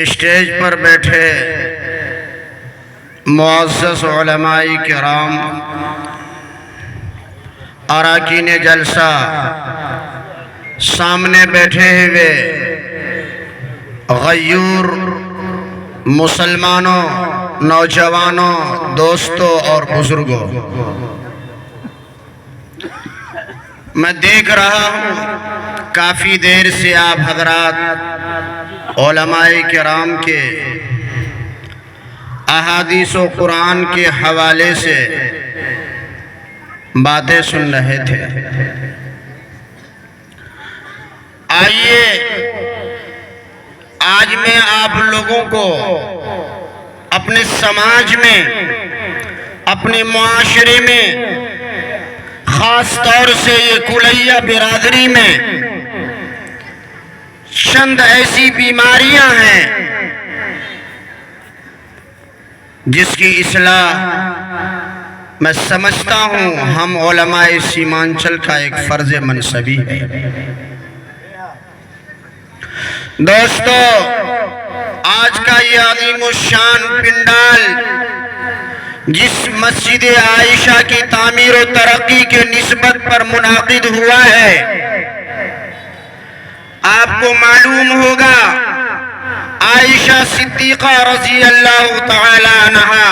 Stage پر بیٹھے معزز علماء کرام، اراکین جلسہ، سامنے بیٹھے ہوئے غیور مسلمانوں، نوجوانوں، دوستوں اور بزرگوں، میں دیکھ رہا ہوں کافی دیر سے آپ حضرات علماء کرام کے احادیث و قرآن کے حوالے سے باتیں سن رہے تھے۔ آئیے آج میں آپ لوگوں کو اپنے سماج میں، اپنے معاشرے میں، خاص طور سے یہ کلیا برادری میں چند ایسی بیماریاں ہیں جس کی اصلاح میں سمجھتا ہوں ہم علماء سیمانچل کا ایک فرض منصبی ہے۔ دوستو، آج کا یہ عظیم الشان پنڈال جس مسجد عائشہ کی تعمیر و ترقی کے نسبت پر منعقد ہوا ہے، آپ کو معلوم ہوگا عائشہ صدیقہ رضی اللہ تعالی عنہا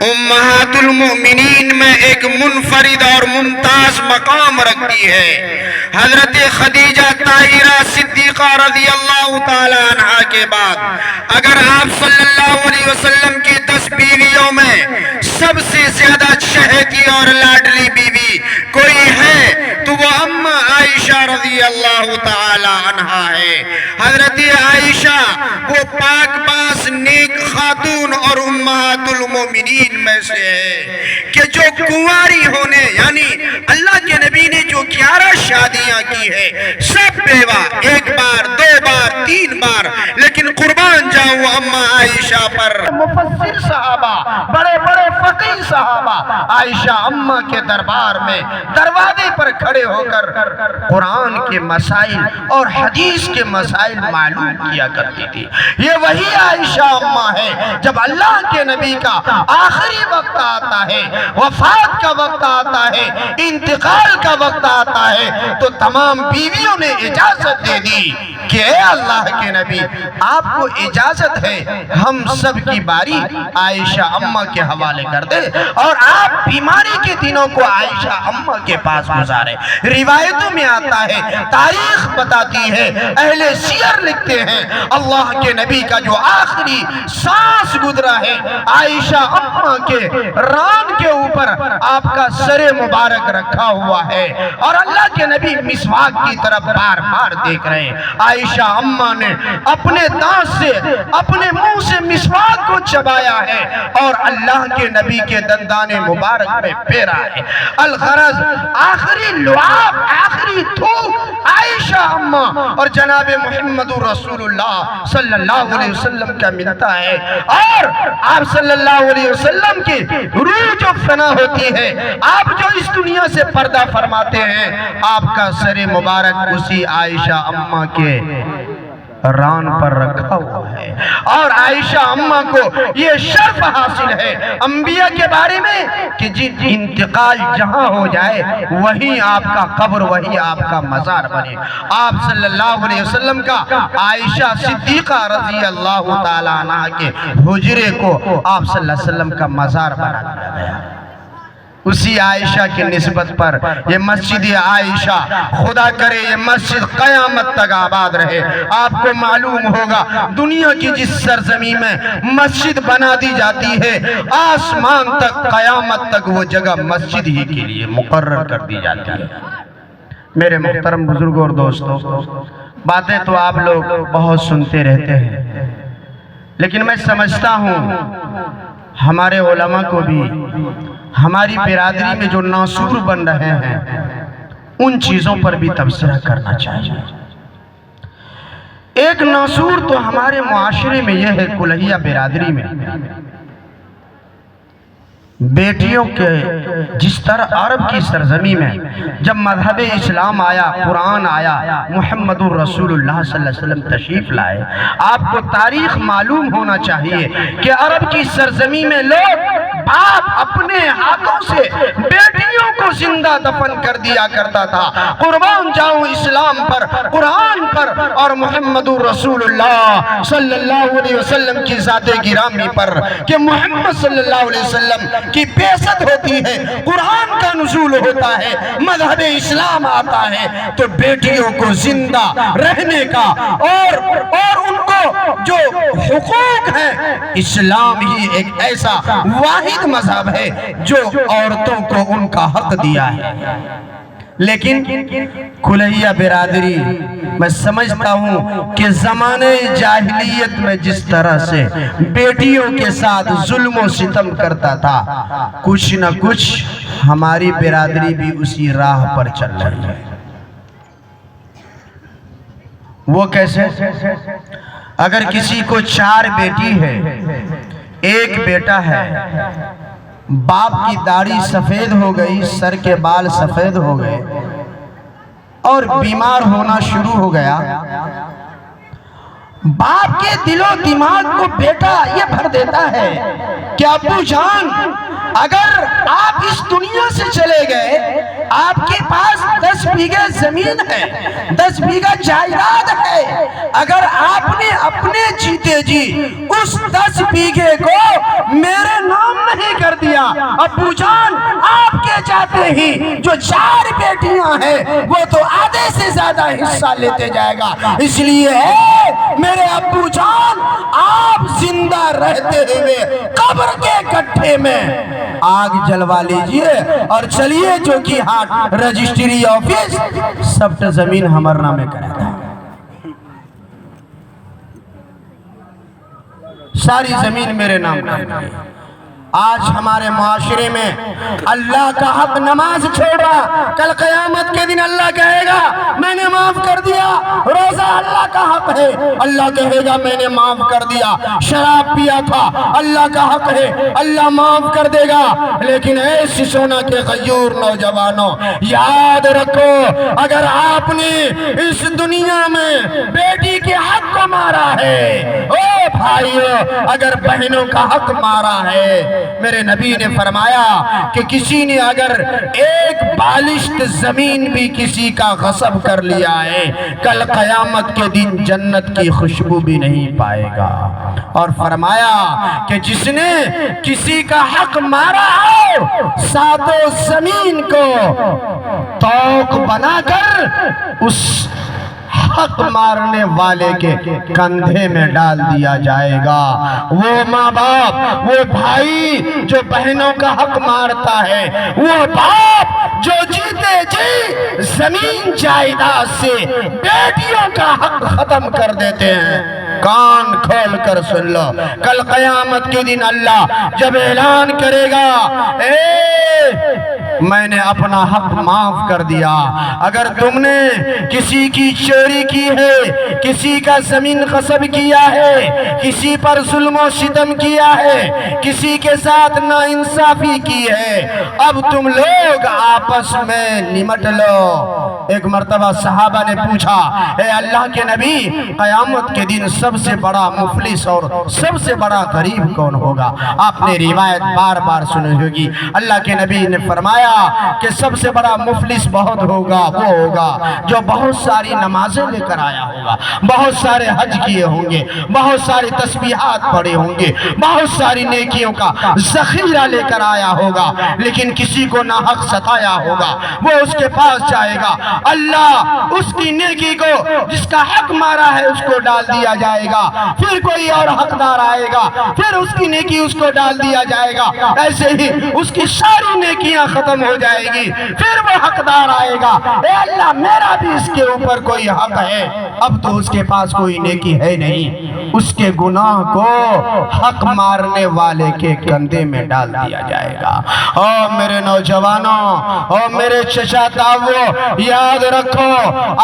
امہات المؤمنین میں ایک منفرد اور ممتاز مقام رکھتی ہے۔ حضرت خدیجہ طاہرہ صدیقہ رضی اللہ تعالی عنہا کے بعد اگر آپ صلی اللہ علیہ وسلم کی 10 بیویوں میں سب سے زیادہ چہیتی اور لاڈلی بیوی کوئی ہے تو وہ امّا عائشہ رضی اللہ تعالی عنہا ہے۔ حضرت عائشہ وہ پاک باز نیک خاتون اور امہات المومنین میں سے ہے کہ جو کنواری ہونے، یعنی اللہ کے نبی نے جو 11 شادیاں کی ہے، سب بیوہ، 1 بار 2 بار 3 بار، لیکن قربان جاؤں امّا عائشہ پر۔ مفسر صحابہ، بڑے بڑے فقیہ صحابہ عائشہ امّا کے دربار میں دروازے پر کھڑے ہو کر قرآن کے مسائل اور حدیث کے مسائل معلوم کیا کرتی تھی۔ یہ وہی عائشہ امّا ہے جب اللہ کے نبی کا آخری وقت آتا ہے، وفات کا وقت آتا ہے، انتقال کا وقت آتا ہے، تو تمام بیویوں نے اجازت دے دی کہ اے اللہ کے نبی، آپ کو اجازت ہے ہم سب کی باری عائشہ امّا کے حوالے کر دے اور آپ بیماری کے دنوں کو عائشہ امّا کے پاس گزارے۔ روایتوں میں آتا ہے، تاریخ بتاتی ہے، اہل سیر لکھتے ہیں، اللہ کے نبی کا جو آخری سانس گزرا ہے، عائشہ امّا کے ران کے اوپر آپ کا سر مبارک رکھا ہوا ہے اور اللہ کے نبی مسواک کی طرف بار بار دیکھ رہے ہیں۔ عائشہ امّا نے اپنے دانت سے، اپنے منہ سے مسواک کو چبایا ہے اور اللہ کے نبی کے دندان مبارک میں پھیرا ہے۔ الغرض آخری لعاب، آخری تھوک عائشہ امّا اور جناب محمد رسول اللہ صلی اللہ علیہ وسلم کا ملتا ہے، اور آپ صلی اللہ علیہ وسلم کی روح جو فنا ہوتی ہے، آپ جو اس دنیا سے پردہ فرماتے ہیں، آپ کا سر مبارک اسی عائشہ امّا کے ران پر رکھا ہوا ہے۔ اور عائشہ امّا کو یہ شرف حاصل ہے انبیاء کے بارے میں کہ جن انتقال جہاں ہو جائے وہیں آپ کا قبر، وہیں آپ کا مزار بنے۔ آپ صلی اللہ علیہ وسلم کا عائشہ صدیقہ رضی اللہ تعالیٰ عنہ کے حجرے کو آپ صلی اللہ علیہ وسلم کا مزار بنا دیا گیا۔ اسی عائشہ کی نسبت پر یہ مسجد عائشہ، خدا کرے یہ مسجد قیامت تک آباد رہے۔ آپ کو معلوم ہوگا دنیا کی جس سرزمین میں مسجد بنا دی جاتی ہے، آسمان تک قیامت تک وہ جگہ مسجد ہی کے لیے مقرر کر دی جاتی ہے۔ میرے محترم بزرگوں اور دوستوں، باتیں تو آپ لوگ بہت سنتے رہتے ہیں، لیکن میں سمجھتا ہوں ہمارے علماء کو بھی ہماری برادری میں جو ناسور بن رہے ہیں ان چیزوں پر بھی تبصرہ کرنا چاہیے۔ ایک ناسور تو ہمارے معاشرے میں یہ ہے، کلہیا برادری میں بیٹیوں کے جس طرح عرب کی سرزمین میں جب مذہب اسلام آیا، قرآن آیا، محمد الرسول اللہ صلی اللہ علیہ وسلم تشریف لائے، آپ کو تاریخ معلوم ہونا چاہیے کہ عرب کی سرزمین میں لوگ باپ اپنے ہاتھوں سے بیٹیوں کو زندہ دفن کر دیا کرتا تھا۔ قربان جاؤں اسلام پر، قرآن پر اور محمد الرسول اللہ صلی اللہ علیہ وسلم کی ذات گرامی پر کہ محمد صلی اللہ علیہ وسلم کی بعثت ہوتی ہے، قرآن کا نزول ہوتا ہے، مذہب اسلام آتا ہے تو بیٹیوں کو زندہ رہنے کا اور ان کو جو حقوق ہیں، اسلام ہی ایک ایسا واحد مذہب ہے جو عورتوں کو ان کا حق دیا ہے۔ لیکن کلہیہ برادری، میں سمجھتا ہوں کہ زمانے جاہلیت میں جس طرح سے بیٹیوں کے ساتھ ظلم و ستم کرتا تھا، کچھ نہ کچھ ہماری برادری بھی اسی راہ پر چل رہی ہے۔ وہ کیسے؟ اگر کسی کو 4 بیٹی ہے، 1 بیٹا ہے، باپ کی داڑھی سفید ہو گئی، سر کے بال سفید ہو گئے اور بیمار ہونا شروع ہو گیا، باپ کے دل و دماغ کو بیٹا یہ بھر دیتا ہے کہ ابو جان، اگر آپ اس دنیا سے چلے گئے، آپ کے پاس 10 بیگھے زمین ہے، 10 بیگھہ جائیداد ہے، اگر آپ نے اپنے جیتے جی اس 10 بیگھے کو میرے نام نہیں کر دیا، ابو جان آپ کے جاتے ہی جو 4 بیٹیاں ہیں وہ تو آدھے سے زیادہ حصہ لیتے جائے گا۔ اس لیے میرے ابو جان، آپ زندہ رہتے ہوئے قبر کے گڈھے میں آگ جلوا لیجئے اور چلیے جو کی ہاتھ رجسٹری آفس ثبت زمین ہمارے نامے کرے گا، ساری زمین میرے نام کرے گا۔ آج ہمارے معاشرے میں اللہ کا حق نماز چھوڑا، کل قیامت کے دن اللہ کہے گا میں نے معاف کر دیا۔ روزہ اللہ کا حق ہے، اللہ کہے گا میں نے معاف کر دیا۔ شراب پیا تھا، اللہ کا حق ہے، اللہ معاف کر دے گا۔ لیکن اے سسونا کے غیور نوجوانوں، یاد رکھو، اگر آپ نے اس دنیا میں بیٹی کے حق کو مارا ہے، او بھائیو، اگر بہنوں کا حق مارا ہے، میرے نبی نے فرمایا کہ کسی نے اگر 1 بالشت زمین بھی کسی کا غصب کر لیا ہے، کل قیامت کے دن جنت کی خوشبو بھی نہیں پائے گا۔ اور فرمایا کہ جس نے کسی کا حق مارا ہو، 7 زمین کو توق بنا کر اس حق مارنے والے کے کندھے میں ڈال دیا جائے گا۔ وہ ماں باپ، وہ بھائی جو بہنوں کا حق مارتا ہے، وہ باپ جو جیتے جی زمین جائیداد سے بیٹیوں کا حق ختم کر دیتے ہیں، کان کھول کر سن لو، کل قیامت کے دن اللہ جب اعلان کرے گا میں نے اپنا حق معاف کر دیا، اگر تم نے کسی کی چوری کی ہے، کسی کا زمین غصب کیا ہے، کسی پر ظلم و ستم کیا ہے، کسی کے ساتھ ناانصافی کی ہے، اب تم لوگ آپس میں نمٹ لو۔ ایک مرتبہ صحابہ نے پوچھا، اے اللہ کے نبی، قیامت کے دن سب سے بڑا مفلس اور سب سے بڑا غریب کون ہوگا؟ آپ نے روایت بار بار سنی ہوگی، اللہ کے نبی نے فرمایا کہ سب سے بڑا مفلس بہت ہوگا، وہ ہوگا جو بہت ساری نمازیں لے کر آیا ہوگا، بہت سارے حج کیے ہوں گے، بہت ساری تسبیحات پڑھے ہوں گے، بہت ساری نیکیوں کا ذخیرہ لے کر آیا ہوگا، لیکن کسی کو ناحق ستایا ہوگا، وہ اس کے پاس جائے گا، اللہ اس کی نیکی کو، جس کا حق مارا ہے اس کو ڈال دیا جائے گا، پھر کوئی اور حقدار آئے گا، پھر اس کی نیکی اس کو ڈال دیا جائے گا، ایسے ہی اس کی ساری نیکیاں ختم ہو جائے گی، پھر وہ حقدار آئے گا، اے اللہ میرا بھی اس کے اوپر کوئی حق ہے، اب اب تو اس کے پاس کوئی نیکی ہے نہیں، اس کے گناہ کو حق مارنے والے کے کندھے میں ڈال دیا جائے گا۔ اور میرے نوجوانوں اور میرے چچا تاؤو، یاد رکھو،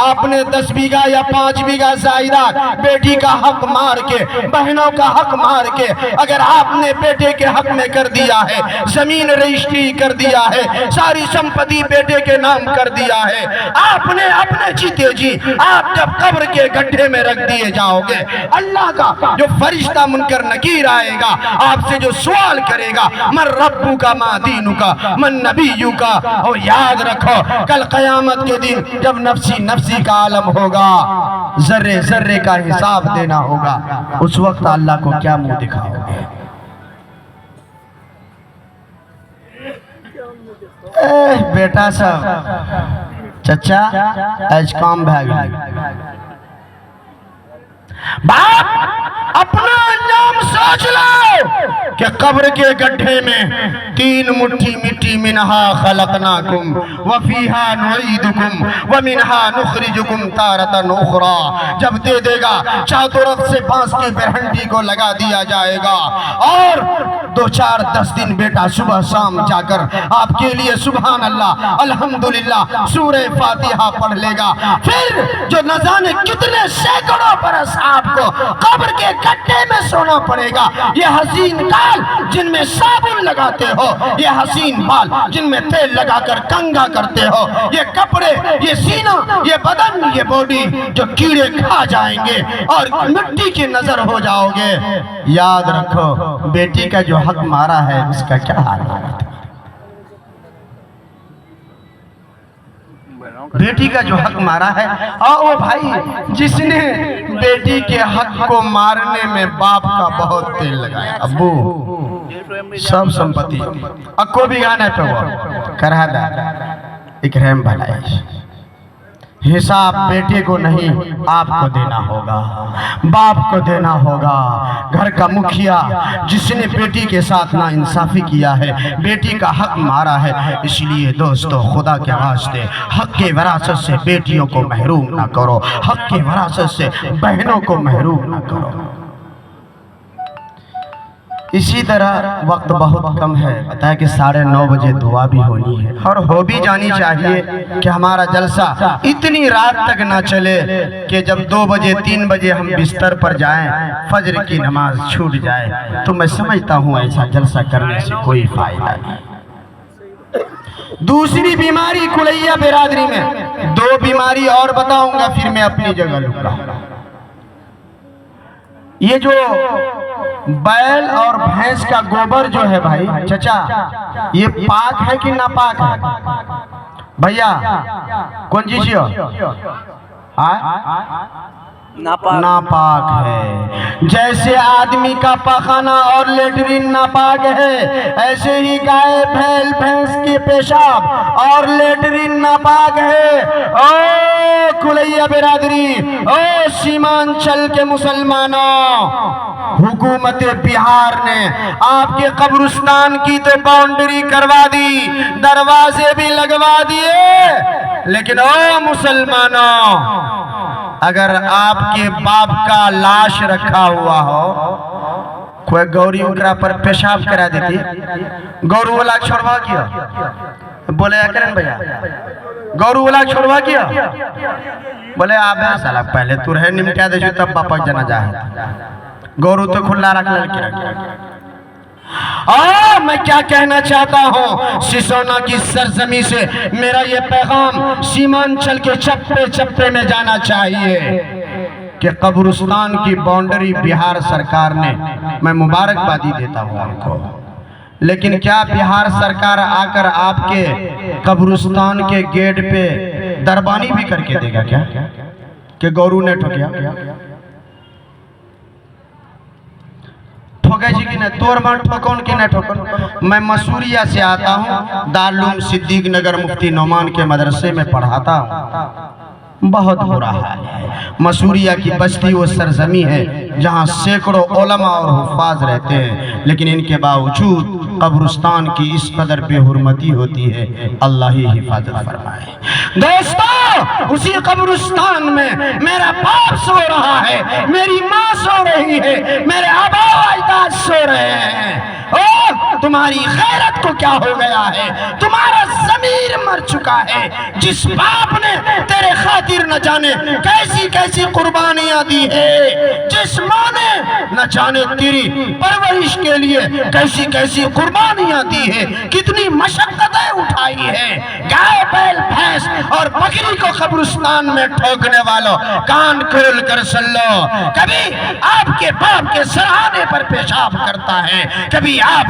آپ نے 10 بیگھہ یا 5 بیگھہ زائدات بیٹی کا حق مار کے، بہنوں کا حق مار کے اگر آپ نے بیٹے کے حق میں کر دیا ہے، زمین رجسٹری کر دیا ہے، ساری سمپتی بیٹے کے نام کر دیا ہے، آپ نے اپنے جیتے جی آپ جب قبر کے گڈھے میں رکھ دیے جاؤ گے، اللہ کا جو فرشتہ منکر نکیر آئے گا، آپ سے جو سوال کرے گا، من ربو کا ما دینو کا من نبیو کا، اور یاد رکھو کل قیامت کے دن جب نفسی نفسی کا عالم ہوگا، ذرے ذرے کا حساب دینا ہوگا، اس وقت اللہ کو کیا منہ دکھاؤ گے؟ بیٹا صاحب چچا ایج کام بھاگ باپ اپنا انجام سوچ لو کہ قبر کے گڈھے میں 3 مٹھی مٹی منہا خلقناکم وفیہا نعیدکم ومنہا نخرجکم تارتن اخرى، جب دے دے گا چاہ طرف سے بانس کی برہنڈی کو لگا دیا جائے گا، اور 2-4-10 دن بیٹا صبح شام جا کر آپ کے لیے سبحان اللہ الحمدللہ سورہ فاتحہ پڑھ لے گا، پھر جو نہ جانے کتنے سینکڑوں برس آپ کو قبر کے گڈھے میں سونا پڑے گا، یہ حسین کال جن میں صابن لگاتے ہو، یہ حسین بال جن میں تیل لگا کر کنگھا کرتے ہو، یہ کپڑے، یہ سینہ، یہ بدن، یہ باڈی جو کیڑے کھا جائیں گے اور مٹی کی نظر ہو جاؤ گے، یاد رکھو بیٹی کا جو حق مارا ہے اس کا کیا حال ہوگا؟ بیٹی کا جو حق مارا ہے، آؤ بھائی، جس نے بیٹی کے حق کو مارنے میں باپ کا بہت تیل لگایا، ابو سب سمپتی اکو بھی گانے پہ ہوا کرا دا اکرام بھلائی، حساب بیٹے کو نہیں آپ کو دینا ہوگا، باپ کو دینا ہوگا، گھر کا مکھیا جس نے بیٹی کے ساتھ ناانصافی کیا ہے، بیٹی کا حق مارا ہے، اس لیے دوستو خدا کے واسطے حق کے وراثت سے بیٹیوں کو محروم نہ کرو، حق کے وراثت سے بہنوں کو محروم نہ کرو۔ اسی طرح وقت بہت کم ہے، بتایا کہ 9:30 بجے دعا بھی ہونی ہے، اور ہو بھی جانی چاہیے کہ ہمارا جلسہ اتنی رات تک نہ چلے کہ جب 2 بجے 3 بجے ہم بستر پر جائیں فجر کی نماز چھوٹ جائے، تو میں سمجھتا ہوں ایسا جلسہ کرنے سے کوئی فائدہ نہیں۔ دوسری بیماری کلیہ برادری میں، 2 بیماری اور بتاؤں گا پھر میں اپنی جگہ لکھا۔ یہ جو بیل اور بھینس کا گوبر جو ہے بھائی چچا، یہ پاک ہے کہ ناپاک ہے؟ بھیا کون چیز ہو؟ ناپاک ہے۔ جیسے آدمی کا پاخانہ اور لیٹرین ناپاک ہے، ایسے ہی گائے بھیل بھینس کی پیشاب اور لیٹرین ناپاک ہے۔ او کلیہ برادری، او سیمانچل کے مسلمانوں، حکومت بہار نے آپ کے قبرستان کی تو باؤنڈری کروا دی، دروازے بھی لگوا دیے، لیکن او مسلمانوں، اگر آپ کے باپ کا لاش رکھا ہوا ہو، کوئی گوری اکرا پر پیشاب کرا دیتی، گورو والا چھوڑوا کیا؟ بولے اکرن بھیا گورو والا چھوڑوا کیا؟ بولے آپ ہے سالا پہلے تو رہے نمٹیا دے جو تب باپا جنا جاہے، گورو تو کھلا رکھ لڑکی رکھ۔ میں کیا کہنا چاہتا ہوں، سسونا کی سرزمین سے میرا یہ پیغام سیمانچل کے چپے چپے میں جانا چاہیے کہ قبرستان کی باؤنڈری بہار سرکار نے، میں مبارکبادی دیتا ہوں ان کو، لیکن کیا بہار سرکار آ کر آپ کے قبرستان کے گیٹ پہ دربانی بھی کر کے دے گا کیا کہ گورو نے ٹھوکیا؟ ٹھوکے جی کی نہیں، تور مان ٹھوکون کی نہیں ٹھوکون۔ میں مسوریہ سے آتا ہوں، دارالعلوم صدیق نگر مفتی نعمان کے مدرسے میں پڑھاتا ہوں۔ بہت برا حال ہے۔ مسوریہ کی بستی وہ سرزمی ہے جہاں سینکڑوں علماء اور حفاظ رہتے ہیں، لیکن ان کے باوجود قبرستان کی اس قدر بے حرمتی ہوتی ہے۔ اللہ ہی حفاظت فرمائے۔ دوستو، اسی قبرستان میں میرا باپ سو رہا ہے، میری ماں سو رہی ہے، میرے آبا و اجداد سو رہے ہیں۔ او تمہاری غیرت کو کیا ہو گیا ہے؟ تمہارا ضمیر مر چکا ہے۔ جس باپ نے تیرے خاطر نہ جانے کیسی کیسی قربانیاں دی ہے، جس ماں نے نہ جانے تیری پرورش کے لیے کیسی کیسی قربانیاں دی ہے، کتنی مشقتیں اٹھائی ہے، گائے بیل بھینس اور بکری کو قبرستان میں ٹھوکنے والوں، کان کھول کر سن لو۔ کبھی آپ کے باپ کے سرہانے پر پیشاب کرتا ہے، کبھی آپ